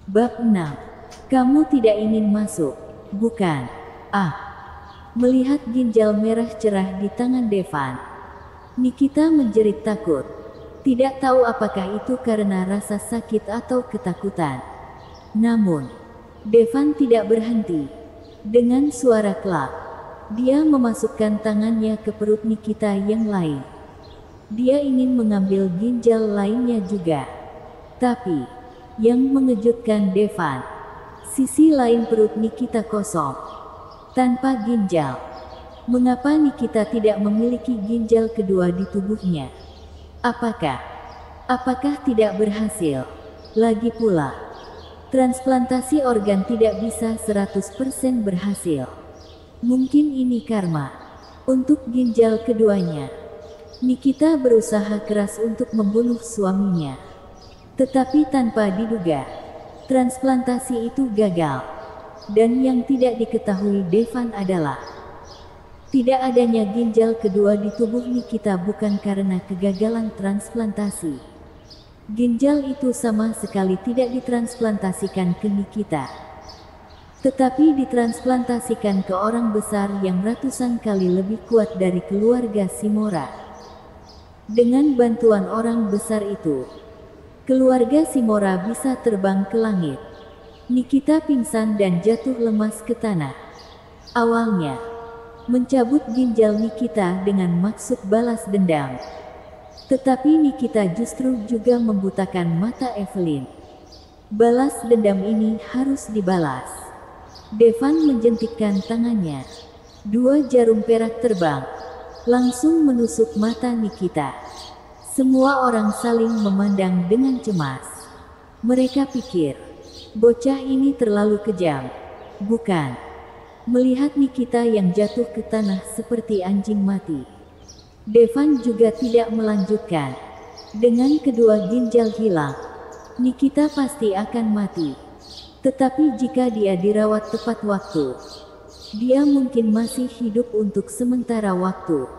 Bab 6. Kamu tidak ingin masuk, bukan? Melihat ginjal merah cerah di tangan Devan, Nikita menjerit takut. Tidak tahu apakah itu karena rasa sakit atau ketakutan. Namun, Devan tidak berhenti. Dengan suara kelak, dia memasukkan tangannya ke perut Nikita yang lain. Dia ingin mengambil ginjal lainnya juga. Tapi, yang mengejutkan Devan, sisi lain perut Nikita kosong, tanpa ginjal. Mengapa Nikita tidak memiliki ginjal kedua di tubuhnya? Apakah tidak berhasil? Lagi pula, transplantasi organ tidak bisa 100% berhasil. Mungkin ini karma. Untuk ginjal keduanya, Nikita berusaha keras untuk membunuh suaminya. Tetapi tanpa diduga, transplantasi itu gagal. Dan yang tidak diketahui Devan adalah tidak adanya ginjal kedua di tubuh Nikita bukan karena kegagalan transplantasi. Ginjal itu sama sekali tidak ditransplantasikan ke Nikita, tetapi ditransplantasikan ke orang besar yang ratusan kali lebih kuat dari keluarga Shimura. Dengan bantuan orang besar itu, keluarga Shimura bisa terbang ke langit. Nikita pingsan dan jatuh lemas ke tanah. Awalnya, mencabut ginjal Nikita dengan maksud balas dendam. Tetapi Nikita justru juga membutakan mata Evelyn. Balas dendam ini harus dibalas. Devan menjentikkan tangannya. 2 jarum perak terbang, langsung menusuk mata Nikita. Semua orang saling memandang dengan cemas. Mereka pikir, bocah ini terlalu kejam, bukan? Melihat Nikita yang jatuh ke tanah seperti anjing mati, Devan juga tidak melanjutkan. Dengan kedua ginjal hilang, Nikita pasti akan mati. Tetapi jika dia dirawat tepat waktu, dia mungkin masih hidup untuk sementara waktu.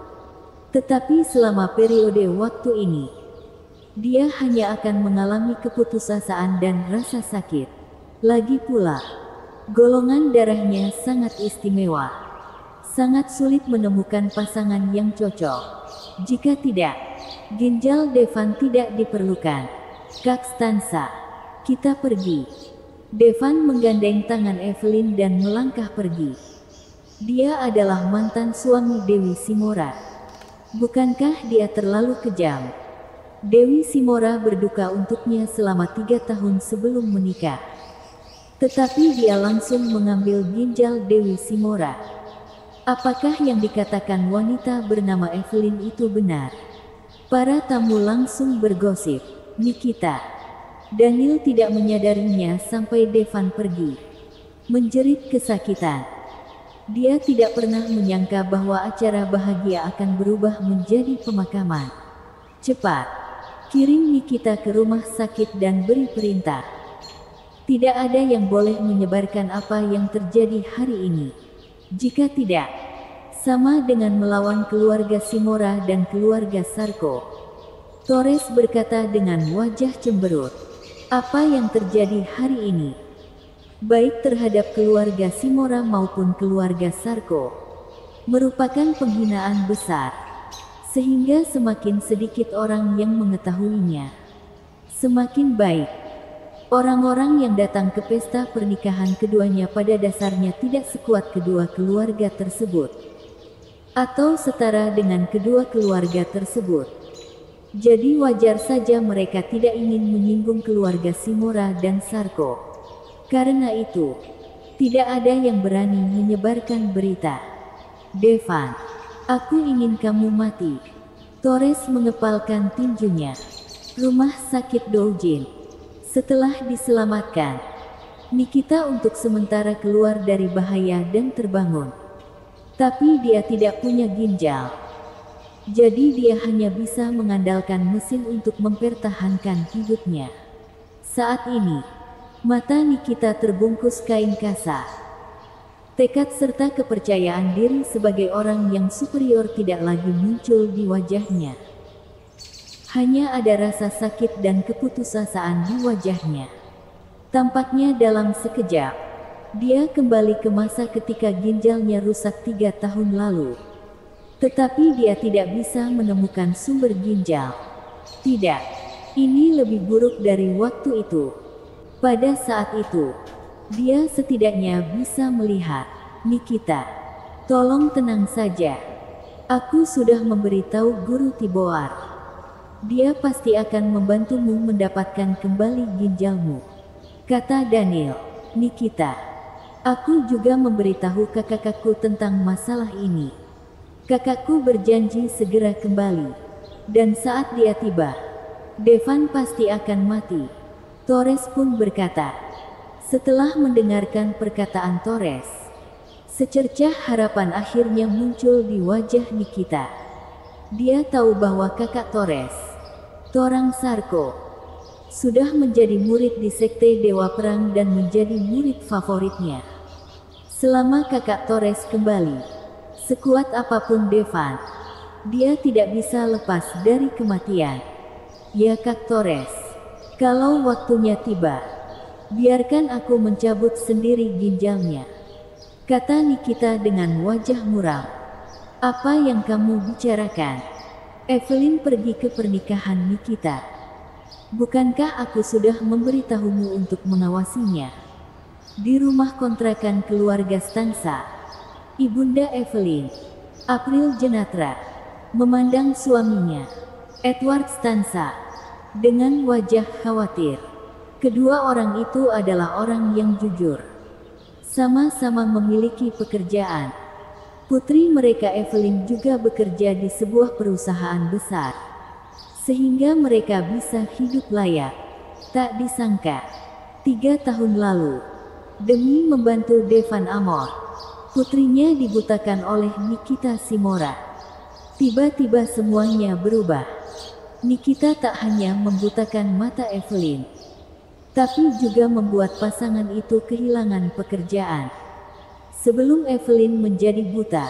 Tetapi selama periode waktu ini, dia hanya akan mengalami keputusasaan dan rasa sakit. Lagi pula, golongan darahnya sangat istimewa. Sangat sulit menemukan pasangan yang cocok. Jika tidak, ginjal Devan tidak diperlukan. Kak Stansa, kita pergi. Devan menggandeng tangan Evelyn dan melangkah pergi. Dia adalah mantan suami Dewi Shimura. Bukankah dia terlalu kejam? Dewi Shimura berduka untuknya selama 3 tahun sebelum menikah. Tetapi dia langsung mengambil ginjal Dewi Shimura. Apakah yang dikatakan wanita bernama Evelyn itu benar? Para tamu langsung bergosip. Nikita. Daniel tidak menyadarinya sampai Devan pergi. Menjerit kesakitan. Dia tidak pernah menyangka bahwa acara bahagia akan berubah menjadi pemakaman. Cepat, kirim Nikita ke rumah sakit dan beri perintah. Tidak ada yang boleh menyebarkan apa yang terjadi hari ini. Jika tidak, sama dengan melawan keluarga Shimura dan keluarga Sarko. Torres berkata dengan wajah cemberut. Apa yang terjadi hari ini, baik terhadap keluarga Shimura maupun keluarga Sarko, merupakan penghinaan besar. Sehingga semakin sedikit orang yang mengetahuinya, semakin baik. Orang-orang yang datang ke pesta pernikahan keduanya pada dasarnya tidak sekuat kedua keluarga tersebut, atau setara dengan kedua keluarga tersebut. Jadi wajar saja mereka tidak ingin menyinggung keluarga Shimura dan Sarko. Karena itu, tidak ada yang berani menyebarkan berita. Devan, aku ingin kamu mati. Torres mengepalkan tinjunya. Rumah sakit Doujin. Setelah diselamatkan, Nikita untuk sementara keluar dari bahaya dan terbangun. Tapi dia tidak punya ginjal. Jadi dia hanya bisa mengandalkan mesin untuk mempertahankan hidupnya. Saat ini, mata Nikita terbungkus kain kasa. Tekad serta kepercayaan diri sebagai orang yang superior tidak lagi muncul di wajahnya. Hanya ada rasa sakit dan keputusasaan di wajahnya. Tampaknya dalam sekejap, dia kembali ke masa ketika ginjalnya rusak 3 tahun lalu. Tetapi dia tidak bisa menemukan sumber ginjal. Tidak, ini lebih buruk dari waktu itu. Pada saat itu, dia setidaknya bisa melihat. Nikita, tolong tenang saja. Aku sudah memberitahu Guru Tiboar. Dia pasti akan membantumu mendapatkan kembali ginjalmu, kata Daniel. Nikita, aku juga memberitahu kakakku tentang masalah ini. Kakakku berjanji segera kembali. Dan saat dia tiba, Devan pasti akan mati. Torres pun berkata. Setelah mendengarkan perkataan Torres, secercah harapan akhirnya muncul di wajah Nikita. Dia tahu bahwa kakak Torres, Torang Sarko, sudah menjadi murid di Sekte Dewa Perang dan menjadi murid favoritnya. Selama kakak Torres kembali, sekuat apapun Devan, dia tidak bisa lepas dari kematian. Ya Kak Torres, kalau waktunya tiba, biarkan aku mencabut sendiri ginjalnya, kata Nikita dengan wajah muram. Apa yang kamu bicarakan? Evelyn pergi ke pernikahan Nikita. Bukankah aku sudah memberitahumu untuk mengawasinya? Di rumah kontrakan keluarga Stansa, Ibunda Evelyn, April Jenatra, memandang suaminya, Edward Stansa, dengan wajah khawatir. Kedua orang itu adalah orang yang jujur. Sama-sama memiliki pekerjaan. Putri mereka Evelyn juga bekerja di sebuah perusahaan besar. Sehingga mereka bisa hidup layak. Tak disangka, 3 tahun lalu, demi membantu Devan Amor, putrinya dibutakan oleh Nikita Simora. Tiba-tiba semuanya berubah. Nikita tak hanya membutakan mata Evelyn, tapi juga membuat pasangan itu kehilangan pekerjaan. Sebelum Evelyn menjadi buta,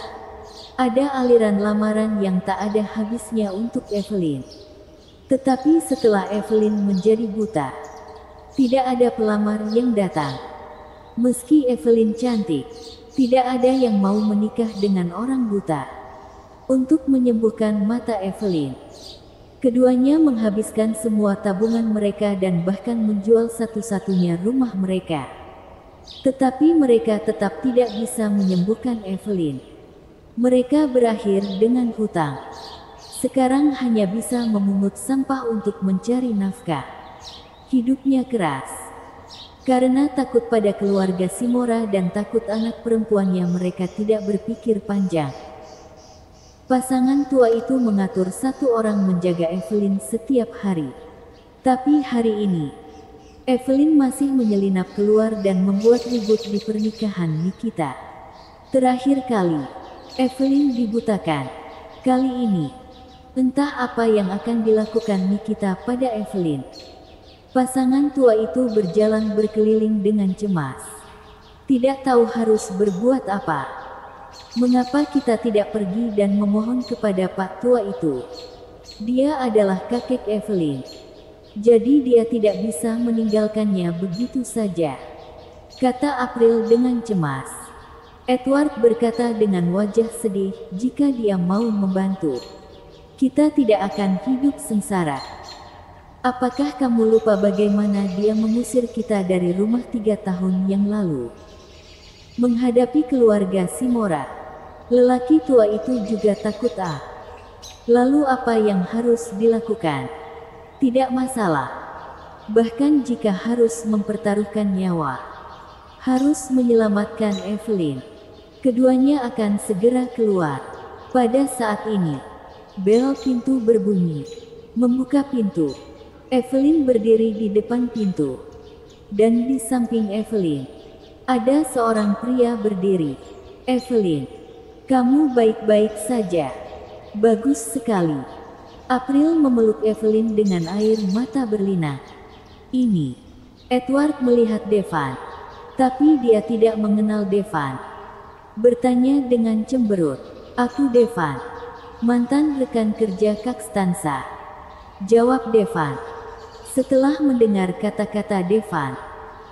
ada aliran lamaran yang tak ada habisnya untuk Evelyn. Tetapi setelah Evelyn menjadi buta, tidak ada pelamar yang datang. Meski Evelyn cantik, tidak ada yang mau menikah dengan orang buta. Untuk menyembuhkan mata Evelyn, keduanya menghabiskan semua tabungan mereka dan bahkan menjual satu-satunya rumah mereka. Tetapi mereka tetap tidak bisa menyembuhkan Evelyn. Mereka berakhir dengan hutang. Sekarang hanya bisa memungut sampah untuk mencari nafkah. Hidupnya keras. Karena takut pada keluarga Simora dan takut anak perempuannya, mereka tidak berpikir panjang. Pasangan tua itu mengatur satu orang menjaga Evelyn setiap hari. Tapi hari ini, Evelyn masih menyelinap keluar dan membuat ribut di pernikahan Nikita. Terakhir kali, Evelyn dibutakan. Kali ini, entah apa yang akan dilakukan Nikita pada Evelyn. Pasangan tua itu berjalan berkeliling dengan cemas. Tidak tahu harus berbuat apa. Mengapa kita tidak pergi dan memohon kepada Pak Tua itu? Dia adalah kakek Evelyn. Jadi dia tidak bisa meninggalkannya begitu saja, kata April dengan cemas. Edward berkata dengan wajah sedih, jika dia mau membantu, kita tidak akan hidup sengsara. Apakah kamu lupa bagaimana dia mengusir kita dari rumah 3 tahun yang lalu? Menghadapi keluarga Simora, lelaki tua itu juga takut. Lalu apa yang harus dilakukan? Tidak masalah. Bahkan jika harus mempertaruhkan nyawa, harus menyelamatkan Evelyn, keduanya akan segera keluar. Pada saat ini, bel pintu berbunyi. Membuka pintu, Evelyn berdiri di depan pintu. Dan di samping Evelyn, ada seorang pria berdiri. Evelyn, kamu baik-baik saja. Bagus sekali. April memeluk Evelyn dengan air mata berlinang. Ini. Edward melihat Devan. Tapi dia tidak mengenal Devan. Bertanya dengan cemberut. Aku Devan, mantan rekan kerja Kak Stansa, jawab Devan. Setelah mendengar kata-kata Devan,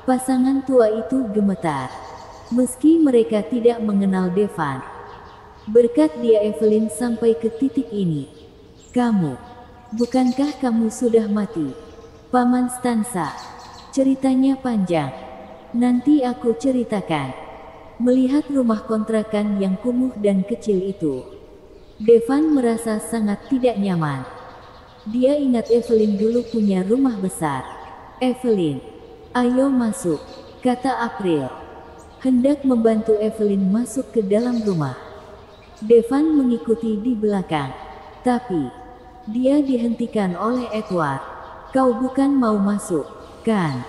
Pasangan tua itu gemetar. Meski mereka tidak mengenal Devan. Berkat dia Evelyn sampai ke titik ini. Kamu, bukankah kamu sudah mati? Paman Stansa, ceritanya panjang. Nanti aku ceritakan. Melihat rumah kontrakan yang kumuh dan kecil itu, Devan merasa sangat tidak nyaman. Dia ingat Evelyn dulu punya rumah besar. Evelyn, ayo masuk, kata April. Hendak membantu Evelyn masuk ke dalam rumah. Devan mengikuti di belakang. Tapi, dia dihentikan oleh Edward. Kau bukan mau masuk, kan?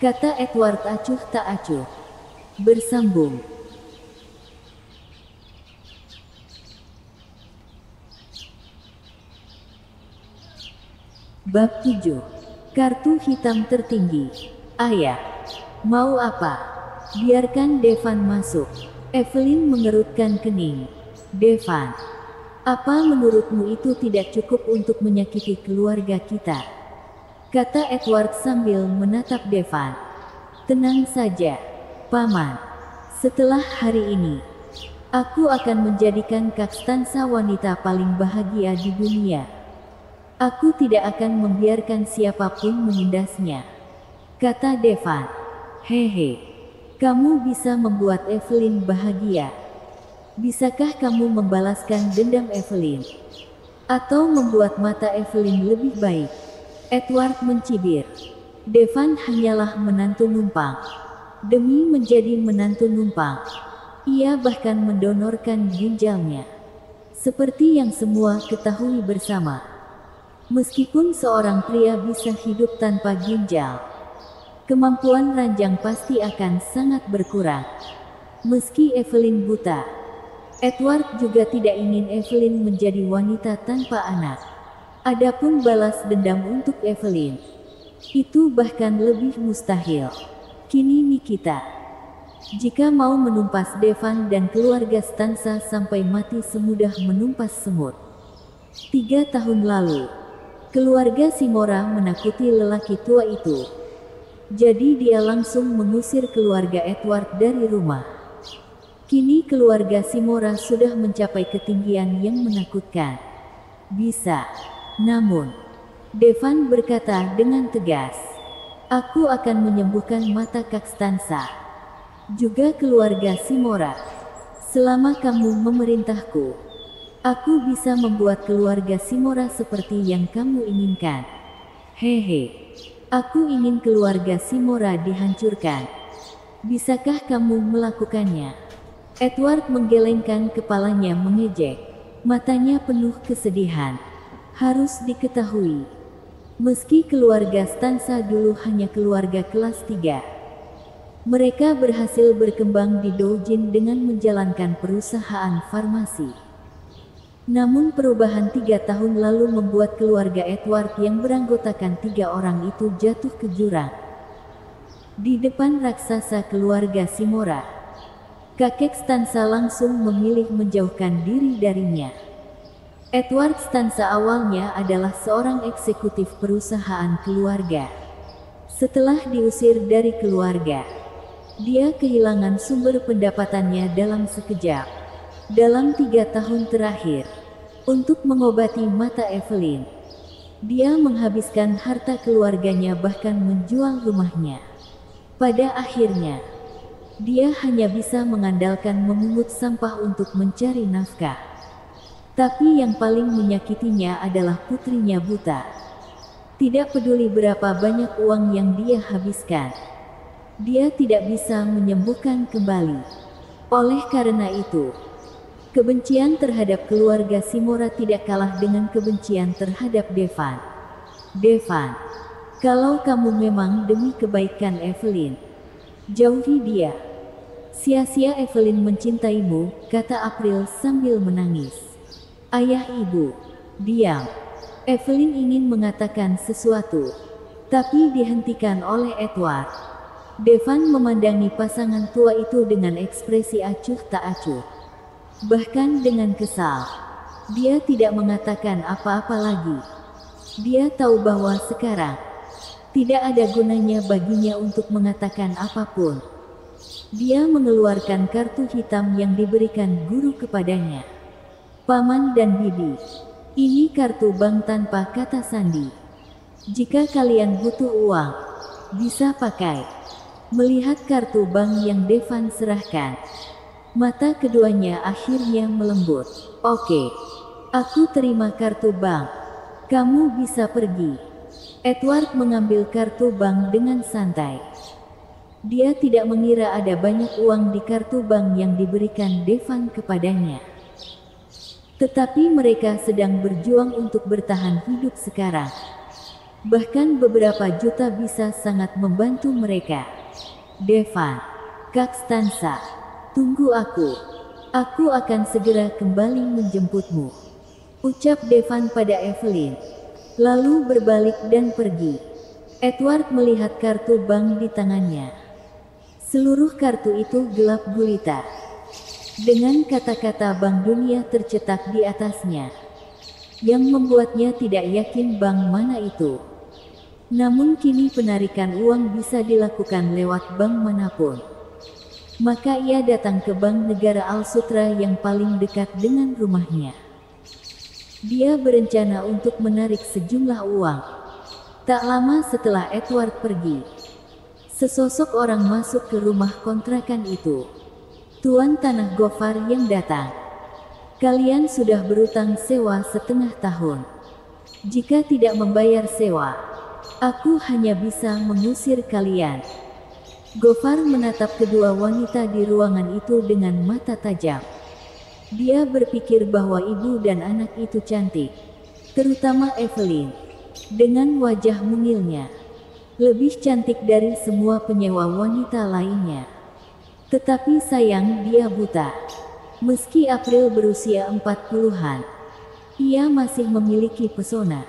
Kata Edward acuh tak acuh. Bersambung. Bab 7. Kartu hitam tertinggi. Ayah, mau apa? Biarkan Devan masuk. Evelyn mengerutkan kening. Devan, apa menurutmu itu tidak cukup untuk menyakiti keluarga kita? Kata Edward sambil menatap Devan. Tenang saja, Paman. Setelah hari ini, aku akan menjadikan Kak Stansa wanita paling bahagia di dunia. Aku tidak akan membiarkan siapapun menindasnya. Kata Devan. Hehe. Kamu bisa membuat Evelyn bahagia. Bisakah kamu membalaskan dendam Evelyn? Atau membuat mata Evelyn lebih baik? Edward mencibir. Devan hanyalah menantu numpang. Demi menjadi menantu numpang, ia bahkan mendonorkan ginjalnya. Seperti yang semua ketahui bersama. Meskipun seorang pria bisa hidup tanpa ginjal, kemampuan ranjang pasti akan sangat berkurang. Meski Evelyn buta, Edward juga tidak ingin Evelyn menjadi wanita tanpa anak. Adapun balas dendam untuk Evelyn, itu bahkan lebih mustahil. Kini Nikita, jika mau menumpas Devan dan keluarga Stansa sampai mati semudah menumpas semut. 3 tahun lalu, keluarga Simora menakuti lelaki tua itu. Jadi dia langsung mengusir keluarga Edward dari rumah. Kini keluarga Simora sudah mencapai ketinggian yang menakutkan. Bisa. Namun, Devan berkata dengan tegas, aku akan menyembuhkan mata Kak Stansa. Juga keluarga Simora. Selama kamu memerintahku, aku bisa membuat keluarga Simora seperti yang kamu inginkan. Hehe. Aku ingin keluarga Simora dihancurkan. Bisakah kamu melakukannya? Edward menggelengkan kepalanya mengejek. Matanya penuh kesedihan. Harus diketahui, meski keluarga Stansa dulu hanya keluarga kelas 3, mereka berhasil berkembang di Doujin dengan menjalankan perusahaan farmasi. Namun perubahan 3 tahun lalu membuat keluarga Edward yang beranggotakan 3 orang itu jatuh ke jurang. Di depan raksasa keluarga Simora, kakek Stansa langsung memilih menjauhkan diri darinya. Edward Stansa awalnya adalah seorang eksekutif perusahaan keluarga. Setelah diusir dari keluarga, dia kehilangan sumber pendapatannya dalam sekejap. Dalam 3 tahun terakhir, untuk mengobati mata Evelyn, dia menghabiskan harta keluarganya bahkan menjual rumahnya. Pada akhirnya, dia hanya bisa mengandalkan memungut sampah untuk mencari nafkah. Tapi yang paling menyakitinya adalah putrinya buta. Tidak peduli berapa banyak uang yang dia habiskan, dia tidak bisa menyembuhkan kembali. Oleh karena itu, kebencian terhadap keluarga Simora tidak kalah dengan kebencian terhadap Devan. Devan, kalau kamu memang demi kebaikan Evelyn, jauhi dia. Sia-sia Evelyn mencintaimu, kata April sambil menangis. Ayah ibu, diam. Evelyn ingin mengatakan sesuatu, tapi dihentikan oleh Edward. Devan memandangi pasangan tua itu dengan ekspresi acuh tak acuh. Bahkan dengan kesal, dia tidak mengatakan apa-apa lagi. Dia tahu bahwa sekarang Tidak ada gunanya baginya untuk mengatakan apapun. Dia mengeluarkan kartu hitam yang diberikan guru kepadanya. Paman dan bibi, ini kartu bank tanpa kata sandi. Jika kalian butuh uang, bisa pakai. Melihat kartu bank yang Devan serahkan, mata keduanya akhirnya melembut. Oke, aku terima kartu bank. Kamu bisa pergi. Edward mengambil kartu bank dengan santai. Dia tidak mengira ada banyak uang di kartu bank yang diberikan Devan kepadanya. Tetapi mereka sedang berjuang untuk bertahan hidup sekarang. Bahkan beberapa juta bisa sangat membantu mereka. Devan, Kak Stansa, tunggu aku. Aku akan segera kembali menjemputmu, ucap Devan pada Evelyn. Lalu berbalik dan pergi. Edward melihat kartu bank di tangannya. Seluruh kartu itu gelap gulita, dengan kata-kata Bank Dunia tercetak di atasnya, yang membuatnya tidak yakin bank mana itu. Namun kini penarikan uang bisa dilakukan lewat bank manapun. Maka ia datang ke Bank Negara Al-Sutra yang paling dekat dengan rumahnya. Dia berencana untuk menarik sejumlah uang. Tak lama setelah Edward pergi, sesosok orang masuk ke rumah kontrakan itu. Tuan Tanah Gofar yang datang. Kalian sudah berutang sewa setengah tahun. Jika tidak membayar sewa, aku hanya bisa mengusir kalian. Gofar menatap kedua wanita di ruangan itu dengan mata tajam. Dia berpikir bahwa ibu dan anak itu cantik, terutama Evelyn, dengan wajah mungilnya, lebih cantik dari semua penyewa wanita lainnya. Tetapi sayang dia buta. Meski April berusia 40-an, ia masih memiliki pesona,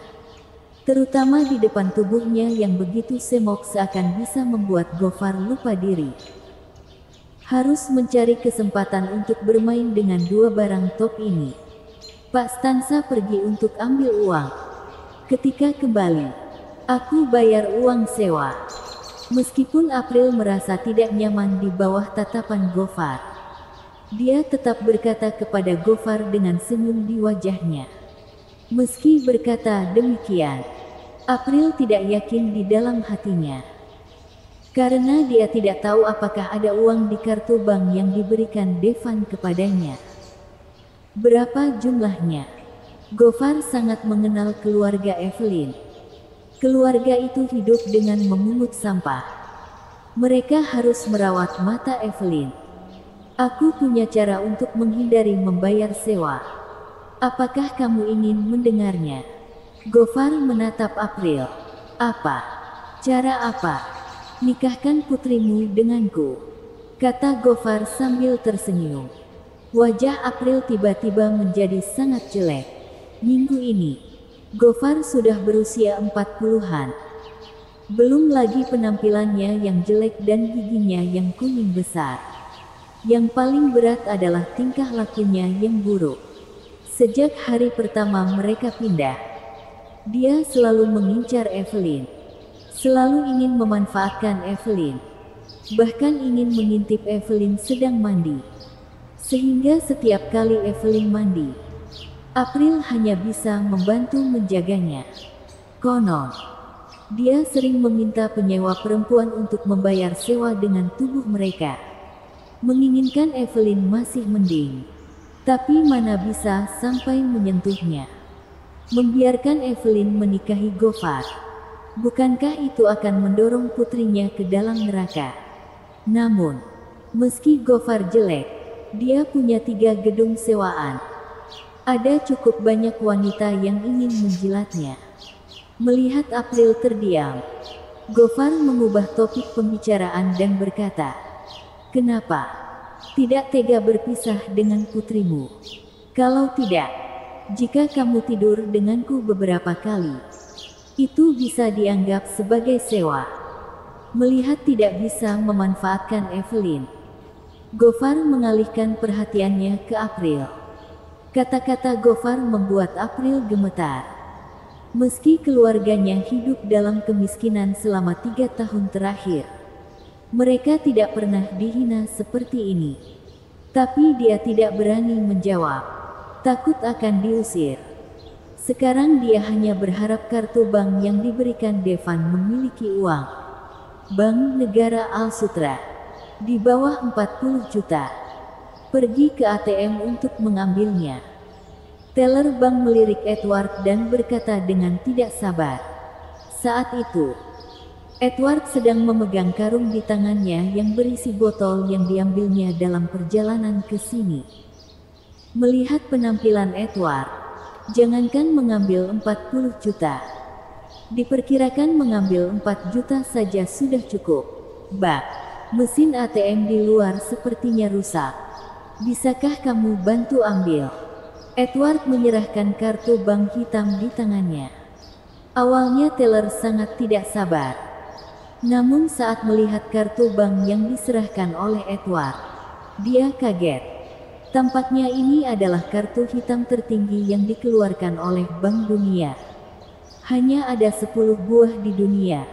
terutama di depan tubuhnya yang begitu semok seakan bisa membuat Gofar lupa diri. Harus mencari kesempatan untuk bermain dengan dua barang top ini. Pak Stansa pergi untuk ambil uang. Ketika kembali, aku bayar uang sewa. Meskipun April merasa tidak nyaman di bawah tatapan Gofar, dia tetap berkata kepada Gofar dengan senyum di wajahnya. Meski berkata demikian, April tidak yakin di dalam hatinya. Karena dia tidak tahu apakah ada uang di kartu bank yang diberikan Devan kepadanya. Berapa jumlahnya? Gofar sangat mengenal keluarga Evelyn. Keluarga itu hidup dengan memungut sampah. Mereka harus merawat mata Evelyn. Aku punya cara untuk menghindari membayar sewa. Apakah kamu ingin mendengarnya? Gofar menatap April. Apa? Cara apa? Nikahkan putrimu denganku, kata Gofar sambil tersenyum. Wajah April tiba-tiba menjadi sangat jelek. Minggu ini, Gofar sudah berusia 40-an. Belum lagi penampilannya yang jelek dan giginya yang kuning besar. Yang paling berat adalah tingkah lakunya yang buruk. Sejak hari pertama mereka pindah, dia selalu mengincar Evelyn. Selalu ingin memanfaatkan Evelyn. Bahkan ingin mengintip Evelyn sedang mandi. Sehingga setiap kali Evelyn mandi, April hanya bisa membantu menjaganya. Konon, dia sering meminta penyewa perempuan untuk membayar sewa dengan tubuh mereka. Menginginkan Evelyn masih mending. Tapi mana bisa sampai menyentuhnya. Membiarkan Evelyn menikahi Gofar. Bukankah itu akan mendorong putrinya ke dalam neraka? Namun, meski Gofar jelek, dia punya 3 gedung sewaan. Ada cukup banyak wanita yang ingin menjilatnya. Melihat April terdiam, Gofar mengubah topik pembicaraan dan berkata, "Kenapa tidak tega berpisah dengan putrimu? Kalau tidak, jika kamu tidur denganku beberapa kali, itu bisa dianggap sebagai sewa." Melihat tidak bisa memanfaatkan Evelyn, Gofar mengalihkan perhatiannya ke April. Kata-kata Gofar membuat April gemetar. Meski keluarganya hidup dalam kemiskinan selama 3 tahun terakhir, mereka tidak pernah dihina seperti ini. Tapi dia tidak berani menjawab, takut akan diusir. Sekarang dia hanya berharap kartu bank yang diberikan Devan memiliki uang. Bank Negara Al-Sutra. Di bawah 40 juta. Pergi ke ATM untuk mengambilnya. Teller bank melirik Edward dan berkata dengan tidak sabar. Saat itu, Edward sedang memegang karung di tangannya yang berisi botol yang diambilnya dalam perjalanan ke sini. Melihat penampilan Edward, jangankan mengambil 40 juta. Diperkirakan mengambil 4 juta saja sudah cukup. Bak, mesin ATM di luar sepertinya rusak. Bisakah kamu bantu ambil? Edward menyerahkan kartu bank hitam di tangannya. Awalnya teller sangat tidak sabar. Namun saat melihat kartu bank yang diserahkan oleh Edward, dia kaget. Tampaknya ini adalah kartu hitam tertinggi yang dikeluarkan oleh Bank Dunia. Hanya ada 10 buah di dunia.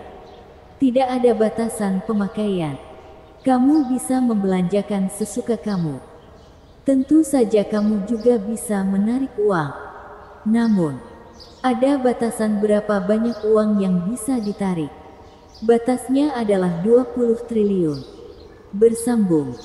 Tidak ada batasan pemakaian. Kamu bisa membelanjakan sesuka kamu. Tentu saja kamu juga bisa menarik uang. Namun, ada batasan berapa banyak uang yang bisa ditarik. Batasnya adalah 20 triliun. Bersambung.